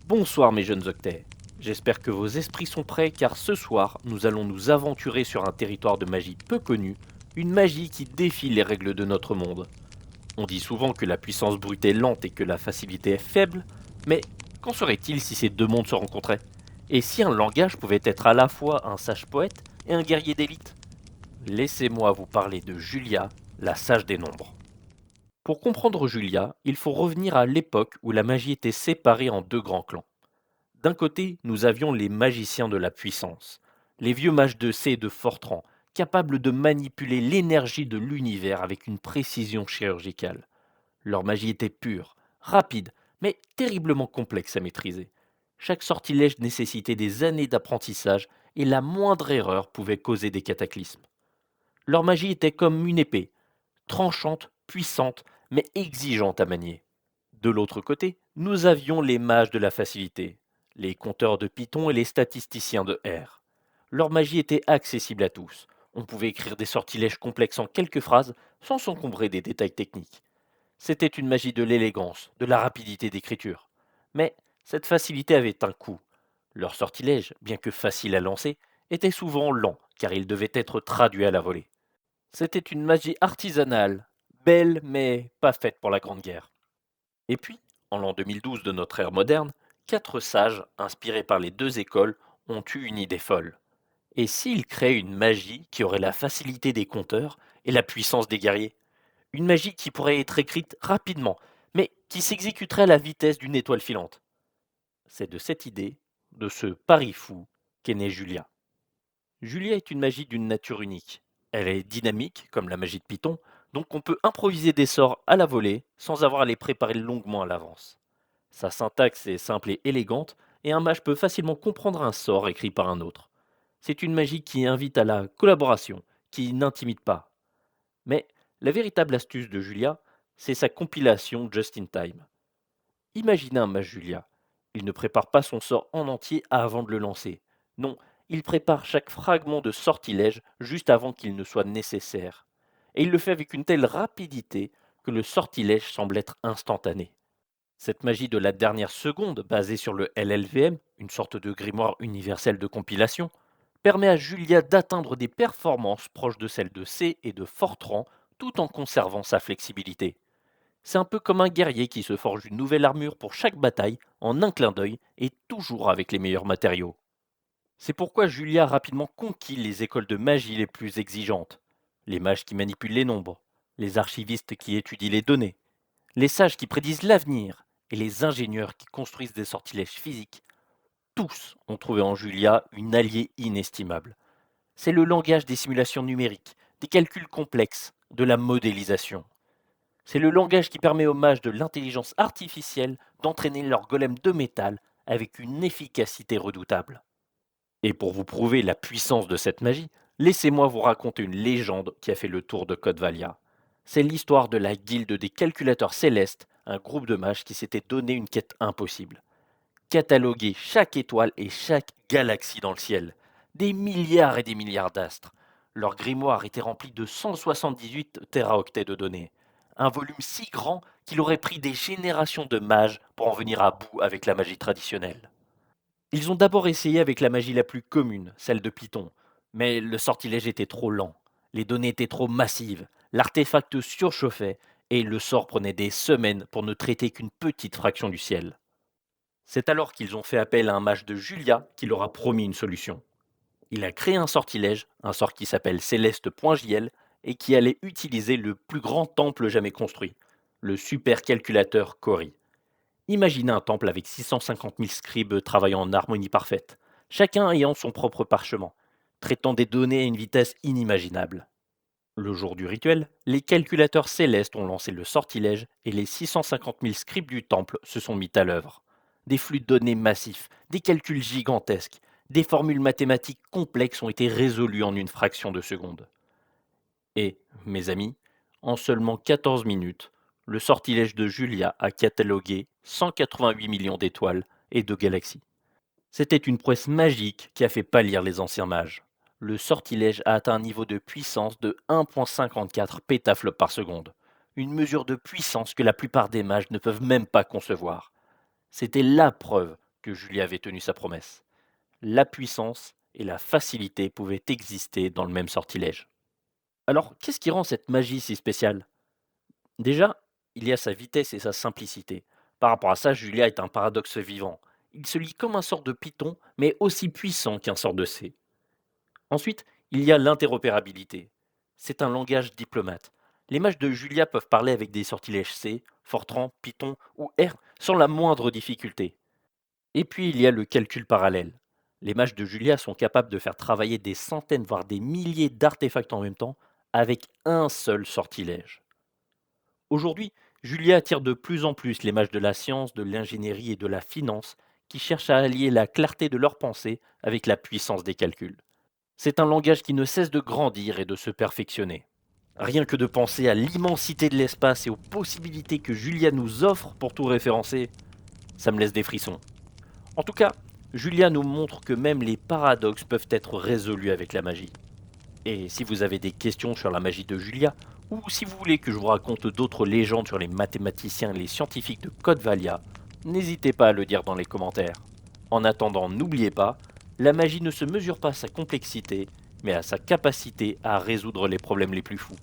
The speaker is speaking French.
Bonsoir mes jeunes octets. J'espère que vos esprits sont prêts car ce soir, nous allons nous aventurer sur un territoire de magie peu connu, une magie qui défie les règles de notre monde. On dit souvent que la puissance brute est lente et que la facilité est faible, mais qu'en serait-il si ces deux mondes se rencontraient? Et si un langage pouvait être à la fois un sage poète et un guerrier d'élite? Laissez-moi vous parler de Julia, la sage des nombres. Pour comprendre Julia, il faut revenir à l'époque où la magie était séparée en deux grands clans. D'un côté, nous avions les magiciens de la puissance, les vieux mages de C et de Fortran, capables de manipuler l'énergie de l'univers avec une précision chirurgicale. Leur magie était pure, rapide, mais terriblement complexe à maîtriser. Chaque sortilège nécessitait des années d'apprentissage et la moindre erreur pouvait causer des cataclysmes. Leur magie était comme une épée, tranchante, puissante, mais exigeante à manier. De l'autre côté, nous avions les mages de la facilité, les compteurs de Python et les statisticiens de R. Leur magie était accessible à tous. On pouvait écrire des sortilèges complexes en quelques phrases sans s'encombrer des détails techniques. C'était une magie de l'élégance, de la rapidité d'écriture. Mais cette facilité avait un coût. Leurs sortilèges, bien que faciles à lancer, étaient souvent lents car ils devaient être traduits à la volée. C'était une magie artisanale, belle mais pas faite pour la Grande Guerre. Et puis, en l'an 2012 de notre ère moderne, quatre sages, inspirés par les deux écoles, ont eu une idée folle. Et s'ils créaient une magie qui aurait la facilité des conteurs et la puissance des guerriers? Une magie qui pourrait être écrite rapidement, mais qui s'exécuterait à la vitesse d'une étoile filante. C'est de cette idée, de ce pari fou, qu'est née Julia. Julia est une magie d'une nature unique. Elle est dynamique, comme la magie de Python, donc on peut improviser des sorts à la volée sans avoir à les préparer longuement à l'avance. Sa syntaxe est simple et élégante, et un mage peut facilement comprendre un sort écrit par un autre. C'est une magie qui invite à la collaboration, qui n'intimide pas. Mais la véritable astuce de Julia, c'est sa compilation just in time. Imaginez un mage Julia. Il ne prépare pas son sort en entier avant de le lancer. Non, il prépare chaque fragment de sortilège juste avant qu'il ne soit nécessaire. Et il le fait avec une telle rapidité que le sortilège semble être instantané. Cette magie de la dernière seconde, basée sur le LLVM, une sorte de grimoire universel de compilation, permet à Julia d'atteindre des performances proches de celles de C et de Fortran tout en conservant sa flexibilité. C'est un peu comme un guerrier qui se forge une nouvelle armure pour chaque bataille en un clin d'œil et toujours avec les meilleurs matériaux. C'est pourquoi Julia a rapidement conquis les écoles de magie les plus exigeantes. Les mages qui manipulent les nombres, les archivistes qui étudient les données, les sages qui prédisent l'avenir et les ingénieurs qui construisent des sortilèges physiques, tous ont trouvé en Julia une alliée inestimable. C'est le langage des simulations numériques, des calculs complexes, de la modélisation. C'est le langage qui permet aux mages de l'intelligence artificielle d'entraîner leurs golems de métal avec une efficacité redoutable. Et pour vous prouver la puissance de cette magie, laissez-moi vous raconter une légende qui a fait le tour de Codvalia. C'est l'histoire de la guilde des calculateurs célestes, un groupe de mages qui s'était donné une quête impossible. Cataloguer chaque étoile et chaque galaxie dans le ciel. Des milliards et des milliards d'astres. Leur grimoire était rempli de 178 téraoctets de données. Un volume si grand qu'il aurait pris des générations de mages pour en venir à bout avec la magie traditionnelle. Ils ont d'abord essayé avec la magie la plus commune, celle de Python, mais le sortilège était trop lent, les données étaient trop massives, l'artefact surchauffait, et le sort prenait des semaines pour ne traiter qu'une petite fraction du ciel. C'est alors qu'ils ont fait appel à un mage de Julia qui leur a promis une solution. Il a créé un sortilège, un sort qui s'appelle Céleste.jl, et qui allait utiliser le plus grand temple jamais construit, le supercalculateur Cori. Imaginez un temple avec 650 000 scribes travaillant en harmonie parfaite, chacun ayant son propre parchemin, traitant des données à une vitesse inimaginable. Le jour du rituel, les calculateurs célestes ont lancé le sortilège et les 650 000 scribes du temple se sont mis à l'œuvre. Des flux de données massifs, des calculs gigantesques, des formules mathématiques complexes ont été résolus en une fraction de seconde. Et, mes amis, en seulement 14 minutes, le sortilège de Julia a catalogué 188 millions d'étoiles et de galaxies. C'était une prouesse magique qui a fait pâlir les anciens mages. Le sortilège a atteint un niveau de puissance de 1,54 pétaflops par seconde, une mesure de puissance que la plupart des mages ne peuvent même pas concevoir. C'était la preuve que Julia avait tenu sa promesse. La puissance et la facilité pouvaient exister dans le même sortilège. Alors, qu'est-ce qui rend cette magie si spéciale? Déjà, il y a sa vitesse et sa simplicité. Par rapport à ça, Julia est un paradoxe vivant. Il se lit comme un sort de Python, mais aussi puissant qu'un sort de C. Ensuite, il y a l'interopérabilité. C'est un langage diplomate. Les mages de Julia peuvent parler avec des sortilèges C, Fortran, Python ou R sans la moindre difficulté. Et puis il y a le calcul parallèle. Les mages de Julia sont capables de faire travailler des centaines, voire des milliers d'artefacts en même temps avec un seul sortilège. Aujourd'hui, Julia attire de plus en plus les mages de la science, de l'ingénierie et de la finance qui cherchent à allier la clarté de leurs pensées avec la puissance des calculs. C'est un langage qui ne cesse de grandir et de se perfectionner. Rien que de penser à l'immensité de l'espace et aux possibilités que Julia nous offre pour tout référencer, ça me laisse des frissons. En tout cas, Julia nous montre que même les paradoxes peuvent être résolus avec la magie. Et si vous avez des questions sur la magie de Julia, ou si vous voulez que je vous raconte d'autres légendes sur les mathématiciens et les scientifiques de Code Valia, n'hésitez pas à le dire dans les commentaires. En attendant, n'oubliez pas, la magie ne se mesure pas à sa complexité, mais à sa capacité à résoudre les problèmes les plus fous.